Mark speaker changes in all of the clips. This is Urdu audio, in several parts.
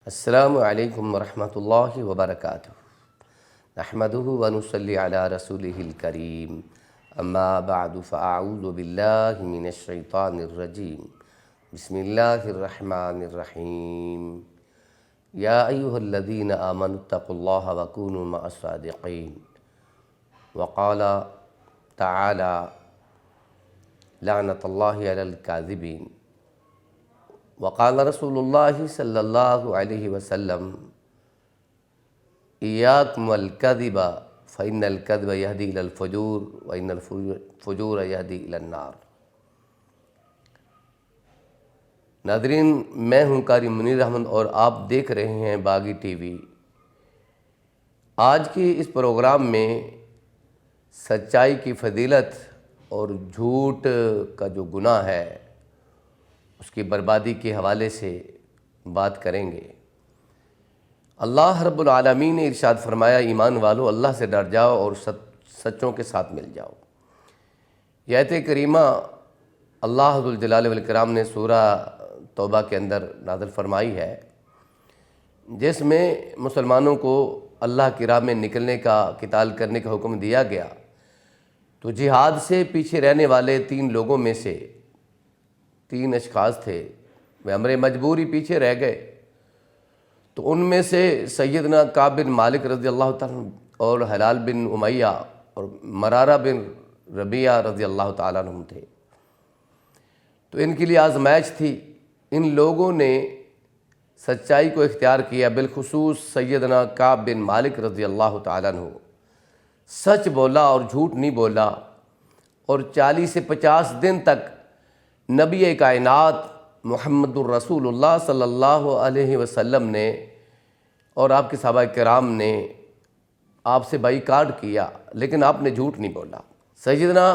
Speaker 1: السلام علیکم ورحمۃ اللہ وبرکاتہ۔ نحمدہ ونصلی علی رسولہ الکریم، اما بعد فاعوذ باللہ من الشیطان الرجیم، بسم اللہ الرحمن الرحیم۔ یا ایہا الذین آمنوا اتقوا اللہ وکونوا مع الصادقین۔ وقال تعالی لعنۃ اللہ علی الکاذبین۔ وقال رسول اللہ صلی اللہ علیہ وسلم ایاکم والکذب فإن الکذب یہدی الی الفجور وإن الفجور یہدی الی النار۔ ناظرین، میں ہوں قاری منیر احمد اور آپ دیکھ رہے ہیں باغی ٹی وی۔ آج کی اس پروگرام میں سچائی کی فضیلت اور جھوٹ کا جو گناہ ہے اس کی بربادی کے حوالے سے بات کریں گے۔ اللہ رب العالمین نے ارشاد فرمایا، ایمان والو اللہ سے ڈر جاؤ اور سچوں کے ساتھ مل جاؤ۔ یہ آیت کریمہ اللہ ذو الجلال والاکرام نے سورہ توبہ کے اندر نازل فرمائی ہے، جس میں مسلمانوں کو اللہ کی راہ میں نکلنے کا، قتال کرنے کا حکم دیا گیا۔ تو جہاد سے پیچھے رہنے والے 3 لوگوں میں سے 3 اشخاص تھے، وہ امر مجبوری پیچھے رہ گئے۔ تو ان میں سے سیدنا کعب بن مالک رضی اللہ تعالیٰ عنہ اور ہلال بن امیہ اور مرارہ بن ربیعہ رضی اللہ تعالیٰ عنہ تھے۔ تو ان کے لیے آزمائش تھی۔ ان لوگوں نے سچائی کو اختیار کیا، بالخصوص سیدنا کعب بن مالک رضی اللہ تعالیٰ عنہ سچ بولا اور جھوٹ نہیں بولا، اور 40 سے 50 دن تک نبی کائنات محمد الرسول اللہ صلی اللہ علیہ وسلم نے اور آپ کے صحابہ کرام نے آپ سے بائیکاٹ کیا، لیکن آپ نے جھوٹ نہیں بولا۔ سیدنا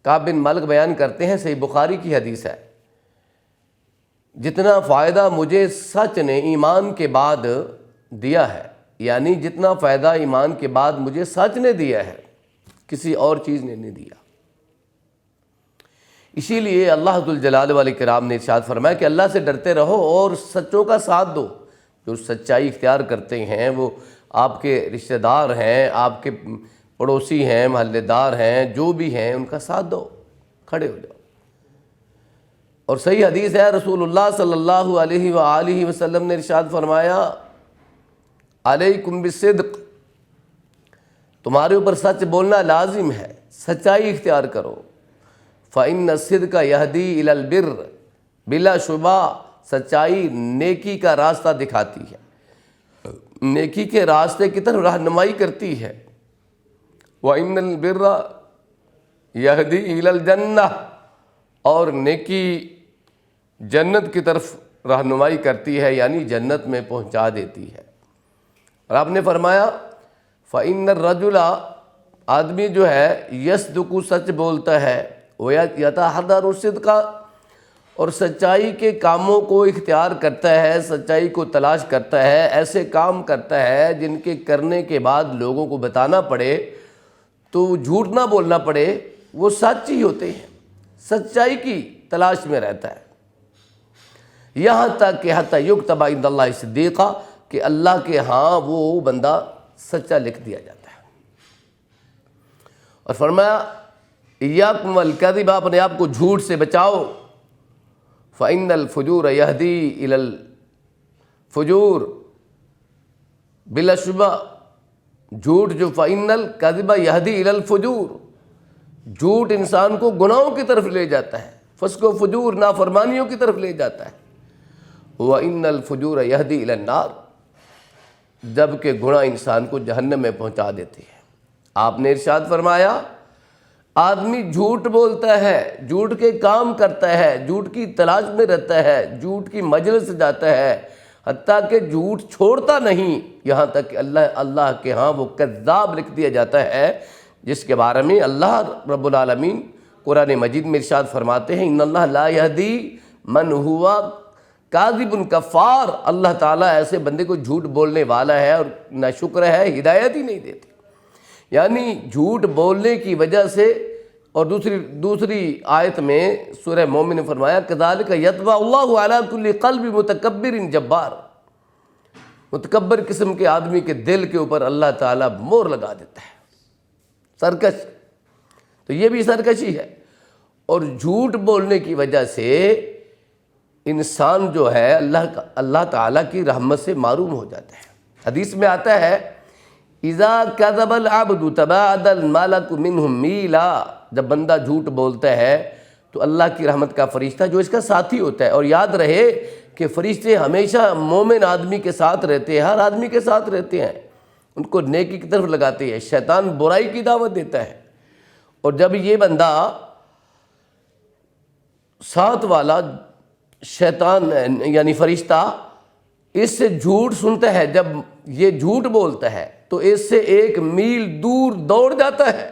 Speaker 1: کعب بن مالک بیان کرتے ہیں، صحیح بخاری کی حدیث ہے، جتنا فائدہ مجھے سچ نے ایمان کے بعد دیا ہے، یعنی جتنا فائدہ ایمان کے بعد مجھے سچ نے دیا ہے، کسی اور چیز نے نہیں دیا۔ اسی لیے اللہ ذو الجلال والاکرام نے ارشاد فرمایا کہ اللہ سے ڈرتے رہو اور سچوں کا ساتھ دو۔ جو سچائی اختیار کرتے ہیں وہ آپ کے رشتہ دار ہیں، آپ کے پڑوسی ہیں، محلے دار ہیں، جو بھی ہیں، ان کا ساتھ دو، کھڑے ہو جاؤ۔ اور صحیح حدیث ہے، رسول اللہ صلی اللہ علیہ وآلہ وسلم نے ارشاد فرمایا، علیکم بالصدق، تمہارے اوپر سچ بولنا لازم ہے، سچائی اختیار کرو۔ فَإِنَّ الصِّدْقَ يَهْدِي إِلَى الْبِرِّ، بلا شبہ سچائی نیکی کا راستہ دکھاتی ہے، نیکی کے راستے کی طرف رہنمائی کرتی ہے۔ وَإِنَّ الْبِرَّ يَهْدِي إِلَى الْجَنَّةِ، اور نیکی جنت کی طرف رہنمائی کرتی ہے، یعنی جنت میں پہنچا دیتی ہے۔ اور آپ نے فرمایا، فَإِنَّ الرَّجُلَ، آدمی جو ہے، يَصْدُقُ، سچ بولتا ہے، وَيَتَحَرَّرُ الصِّدْقَ، اور سچائی کے کاموں کو اختیار کرتا ہے، سچائی کو تلاش کرتا ہے، ایسے کام کرتا ہے جن کے کرنے کے بعد لوگوں کو بتانا پڑے تو جھوٹ نہ بولنا پڑے، وہ سچ ہی ہوتے ہیں، سچائی کی تلاش میں رہتا ہے، یہاں تک کہ حتی یکتب عند اللہ صدیقہ، کہ اللہ کے ہاں وہ بندہ سچا لکھ دیا جاتا ہے۔ اور فرمایا، ایاکم والکذب، اپنے آپ کو جھوٹ سے بچاؤ۔ فإن الفجور یہدی الی الفجور، بلا شبہ جھوٹ جو، فإن الکذب یہدی الی الفجور، جھوٹ انسان کو گناہوں کی طرف لے جاتا ہے، فسق و فجور، نافرمانیوں کی طرف لے جاتا ہے۔ وإن الفجور یہدی الی النار، جبکہ گناہ انسان کو جہنم میں پہنچا دیتے ہیں۔ آپ نے ارشاد فرمایا، آدمی جھوٹ بولتا ہے، جھوٹ کے کام کرتا ہے، جھوٹ کی تلاش میں رہتا ہے، جھوٹ کی مجلس جاتا ہے، حتیٰ کہ جھوٹ چھوڑتا نہیں، یہاں تک کہ اللہ کے ہاں وہ کذاب لکھ دیا جاتا ہے، جس کے بارے میں اللہ رب العالمین قرآن مجید میں ارشاد فرماتے ہیں، ان اللہ لا یہدی من ہوا کاذب کفار، اللہ تعالیٰ ایسے بندے کو جھوٹ بولنے والا ہے اور ناشکر ہے، ہدایت ہی نہیں دیتے۔ یعنی جھوٹ بولنے کی وجہ سے، اور دوسری آیت میں سورہ مومن نے فرمایا، کذالک یطبع اللہ علی کل قلب متکبر جبار، متکبر قسم کے آدمی کے دل کے اوپر اللہ تعالیٰ مور لگا دیتا ہے، سرکش۔ تو یہ بھی سرکشی ہے، اور جھوٹ بولنے کی وجہ سے انسان جو ہے اللہ تعالیٰ کی رحمت سے محروم ہو جاتا ہے۔ حدیث میں آتا ہے اذا کذب العبد تباعد الملک منہ میلا، جب بندہ جھوٹ بولتا ہے تو اللہ کی رحمت کا فرشتہ جو اس کا ساتھی ہوتا ہے، اور یاد رہے کہ فرشتے ہمیشہ مومن آدمی کے ساتھ رہتے ہیں، ہر آدمی کے ساتھ رہتے ہیں، ان کو نیکی کی طرف لگاتے ہیں، شیطان برائی کی دعوت دیتا ہے۔ اور جب یہ بندہ ساتھ والا شیطان یعنی فرشتہ اس سے جھوٹ سنتا ہے، جب یہ جھوٹ بولتا ہے تو اس سے 1 میل دور دوڑ جاتا ہے۔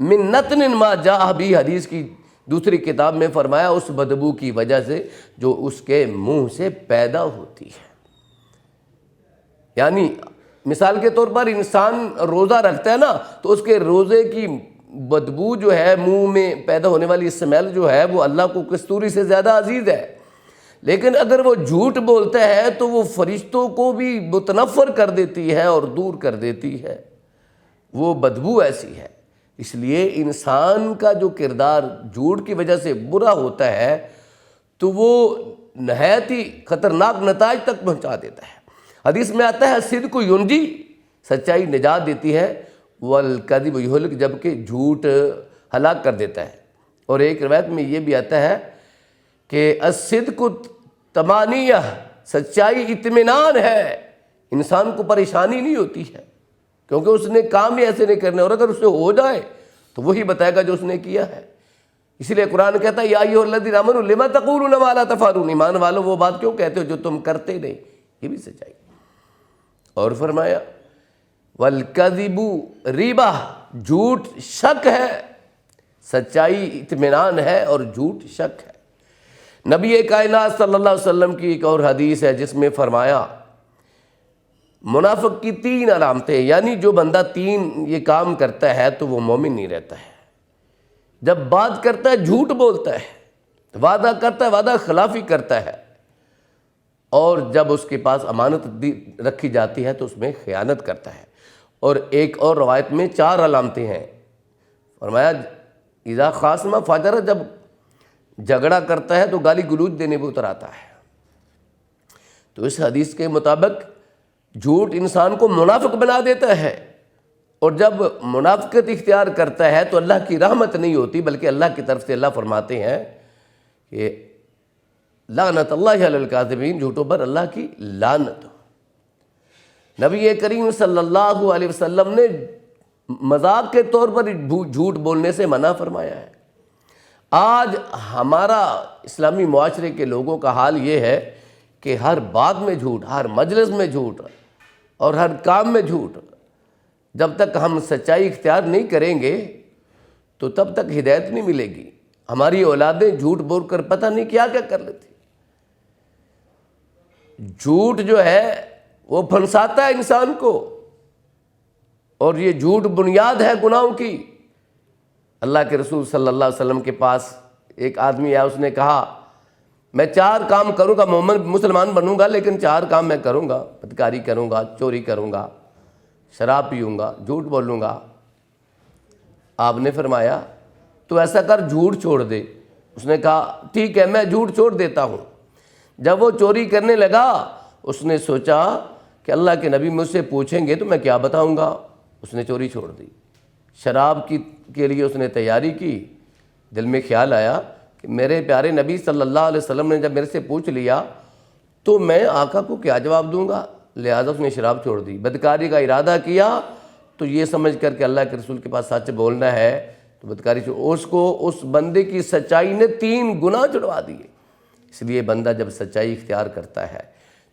Speaker 1: من نتن ما جاء بھی، حدیث کی دوسری کتاب میں فرمایا اس بدبو کی وجہ سے جو اس کے منہ سے پیدا ہوتی ہے۔ یعنی مثال کے طور پر انسان روزہ رکھتا ہے نا، تو اس کے روزے کی بدبو جو ہے، منہ میں پیدا ہونے والی اسمیل جو ہے، وہ اللہ کو کستوری سے زیادہ عزیز ہے۔ لیکن اگر وہ جھوٹ بولتا ہے تو وہ فرشتوں کو بھی متنفر کر دیتی ہے اور دور کر دیتی ہے، وہ بدبو ایسی ہے۔ اس لیے انسان کا جو کردار جھوٹ کی وجہ سے برا ہوتا ہے تو وہ نہایت ہی خطرناک نتائج تک پہنچا دیتا ہے۔ حدیث میں آتا ہے صدق ینجی، سچائی نجات دیتی ہے، والکذب یہلک، جبکہ جھوٹ ہلاک کر دیتا ہے۔ اور ایک روایت میں یہ بھی آتا ہے کہ الصدق طمانیہ، سچائی اطمینان ہے، انسان کو پریشانی نہیں ہوتی ہے، کیونکہ اس نے کام ہی ایسے نہیں کرنے، اور اگر اس سے ہو جائے تو وہی بتائے گا جو اس نے کیا ہے۔ اسی لیے قرآن کہتا ہے یا ایھا الذین آمنوا لما تقولون ما لا تفعلون، ایمان والو وہ بات کیوں کہتے ہو جو تم کرتے نہیں، یہ بھی سچائی۔ اور فرمایا والکذب ریبہ، جھوٹ شک ہے، سچائی اطمینان ہے اور جھوٹ شک ہے۔ نبی کائنات صلی اللہ علیہ وسلم کی ایک اور حدیث ہے جس میں فرمایا منافق کی 3 علامتیں، یعنی جو بندہ 3 یہ کام کرتا ہے تو وہ مومن نہیں رہتا ہے۔ جب بات کرتا ہے جھوٹ بولتا ہے، وعدہ کرتا ہے وعدہ خلافی کرتا ہے، اور جب اس کے پاس امانت رکھی جاتی ہے تو اس میں خیانت کرتا ہے۔ اور ایک اور روایت میں 4 علامتیں ہیں، فرمایا اذا خاصم فجر، جب جھگڑا کرتا ہے تو گالی گلوچ دینے پہ اتر آتا ہے۔ تو اس حدیث کے مطابق جھوٹ انسان کو منافق بنا دیتا ہے، اور جب منافقت اختیار کرتا ہے تو اللہ کی رحمت نہیں ہوتی، بلکہ اللہ کی طرف سے اللہ فرماتے ہیں کہ لعنت اللہ علی الکاذبین، جھوٹوں پر اللہ کی لعنت ہو۔ نبی کریم صلی اللہ علیہ وسلم نے مذاق کے طور پر جھوٹ بولنے سے منع فرمایا ہے۔ آج ہمارا اسلامی معاشرے کے لوگوں کا حال یہ ہے کہ ہر بات میں جھوٹ، ہر مجلس میں جھوٹ، اور ہر کام میں جھوٹ۔ جب تک ہم سچائی اختیار نہیں کریں گے تو تب تک ہدایت نہیں ملے گی۔ ہماری اولادیں جھوٹ بول کر پتہ نہیں کیا کیا کر لیتی۔ جھوٹ جو ہے وہ پھنساتا ہے انسان کو، اور یہ جھوٹ بنیاد ہے گناہوں کی۔ اللہ کے رسول صلی اللہ علیہ وسلم کے پاس ایک آدمی آیا، اس نے کہا میں 4 کام کروں گا، مسلمان بنوں گا، لیکن 4 کام میں کروں گا، بدکاری کروں گا، چوری کروں گا، شراب پیوں گا، جھوٹ بولوں گا۔ آپ نے فرمایا تو ایسا کر، جھوٹ چھوڑ دے۔ اس نے کہا ٹھیک ہے میں جھوٹ چھوڑ دیتا ہوں۔ جب وہ چوری کرنے لگا اس نے سوچا کہ اللہ کے نبی مجھ سے پوچھیں گے تو میں کیا بتاؤں گا، اس نے چوری چھوڑ دی۔ شراب کے لیے اس نے تیاری کی، دل میں خیال آیا کہ میرے پیارے نبی صلی اللہ علیہ وسلم نے جب میرے سے پوچھ لیا تو میں آقا کو کیا جواب دوں گا، لہٰذا اس نے شراب چھوڑ دی۔ بدکاری کا ارادہ کیا تو یہ سمجھ کر کہ اللہ کے رسول کے پاس سچ بولنا ہے تو بدکاری اس بندے کی سچائی نے 3 گناہ چھڑوا دیے۔ اس لیے بندہ جب سچائی اختیار کرتا ہے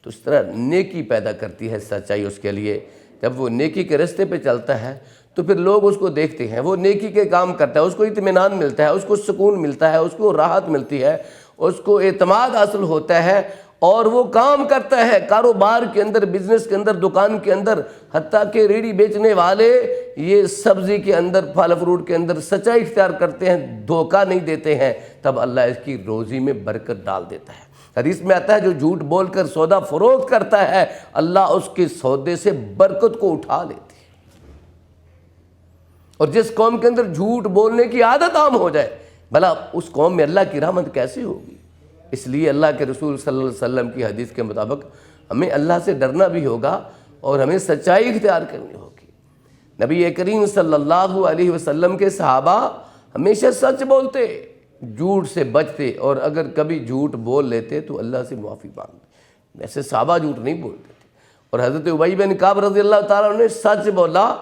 Speaker 1: تو اس طرح نیکی پیدا کرتی ہے سچائی اس کے لیے۔ جب وہ نیکی کے راستے پہ چلتا ہے تو پھر لوگ اس کو دیکھتے ہیں، وہ نیکی کے کام کرتا ہے، اس کو اطمینان ملتا ہے، اس کو سکون ملتا ہے، اس کو راحت ملتی ہے، اس کو اعتماد حاصل ہوتا ہے، اور وہ کام کرتا ہے کاروبار کے اندر، بزنس کے اندر، دکان کے اندر، حتیٰ کہ ریڑھی بیچنے والے یہ سبزی کے اندر، پھل فروٹ کے اندر سچائی اختیار کرتے ہیں، دھوکہ نہیں دیتے ہیں، تب اللہ اس کی روزی میں برکت ڈال دیتا ہے۔ حدیث میں آتا ہے جو جھوٹ بول کر سودا فروخت کرتا ہے اللہ اس کے سودے سے برکت کو اٹھا لیتی ہے۔ اور جس قوم کے اندر جھوٹ بولنے کی عادت عام ہو جائے بھلا اس قوم میں اللہ کی رحمت کیسے ہوگی؟ اس لیے اللہ کے رسول صلی اللہ علیہ وسلم کی حدیث کے مطابق ہمیں اللہ سے ڈرنا بھی ہوگا اور ہمیں سچائی اختیار کرنی ہوگی۔ نبی کریم صلی اللہ علیہ وسلم کے صحابہ ہمیشہ سچ بولتے، جھوٹ سے بچتے، اور اگر کبھی جھوٹ بول لیتے تو اللہ سے معافی مانگتے۔ ایسے صحابہ جھوٹ نہیں بولتے تھے۔ اور حضرت ابی بن کعب رضی اللہ تعالیٰ عنہ نے سچ بولا،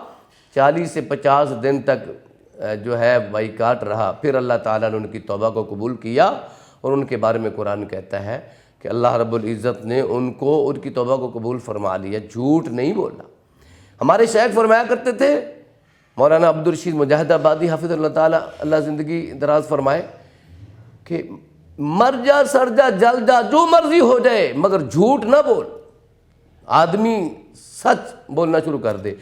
Speaker 1: 40 سے 50 دن تک جو ہے بائیکاٹ رہا، پھر اللہ تعالیٰ نے ان کی توبہ کو قبول کیا، اور ان کے بارے میں قرآن کہتا ہے کہ اللہ رب العزت نے ان کی توبہ کو قبول فرما لیا، جھوٹ نہیں بولا۔ ہمارے شیخ فرمایا کرتے تھے، مولانا عبدالرشید مجاہد آبادی حافظ اللہ تعالیٰ، اللہ زندگی دراز فرمائے، کہ مر جا سر جا جل جا جو مرضی ہو جائے مگر جھوٹ نہ بول۔ آدمی سچ بولنا شروع کر دے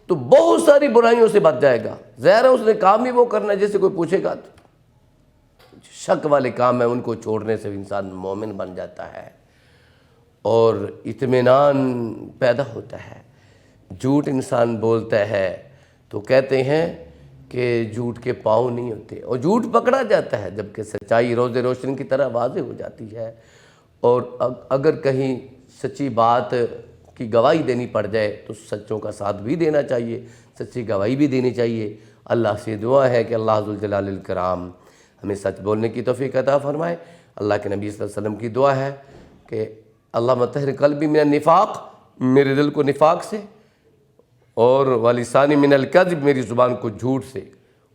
Speaker 1: تو بہت ساری برائیوں سے بچ جائے گا۔ ظاہر ہے اس نے کام ہی وہ کرنا ہے جیسے کوئی پوچھے گا، شک والے کام ہے ان کو چھوڑنے سے انسان مومن بن جاتا ہے اور اطمینان پیدا ہوتا ہے۔ جھوٹ انسان بولتا ہے تو کہتے ہیں کہ جھوٹ کے پاؤں نہیں ہوتے، اور جھوٹ پکڑا جاتا ہے، جبکہ سچائی روز روشن کی طرح واضح ہو جاتی ہے۔ اور اگر کہیں سچی بات کی گواہی دینی پڑ جائے تو سچوں کا ساتھ بھی دینا چاہیے، سچی گواہی بھی دینی چاہیے۔ اللہ سے دعا ہے کہ اللہ ذوالجلال الاکرام ہمیں سچ بولنے کی توفیق عطا فرمائے۔ اللہ کے نبی صلی اللہ علیہ وسلم کی دعا ہے کہ اللہم طہر قلبی من النفاق، میرے دل کو نفاق سے، اور ولسانی من الکذب، میری زبان کو جھوٹ سے،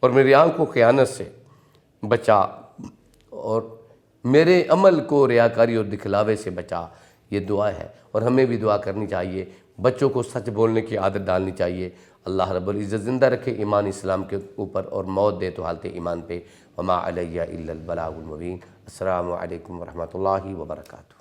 Speaker 1: اور میری آنکھ کو خیانت سے بچا، اور میرے عمل کو ریاکاری اور دکھلاوے سے بچا۔ یہ دعا ہے، اور ہمیں بھی دعا کرنی چاہیے، بچوں کو سچ بولنے کی عادت ڈالنی چاہیے۔ اللہ رب العزت زندہ رکھے ایمان اسلام کے اوپر، اور موت دے تو حالت ایمان پہ۔ وما علیہ الا البلاغ المبین۔ السلام علیکم ورحمۃ اللہ وبرکاتہ۔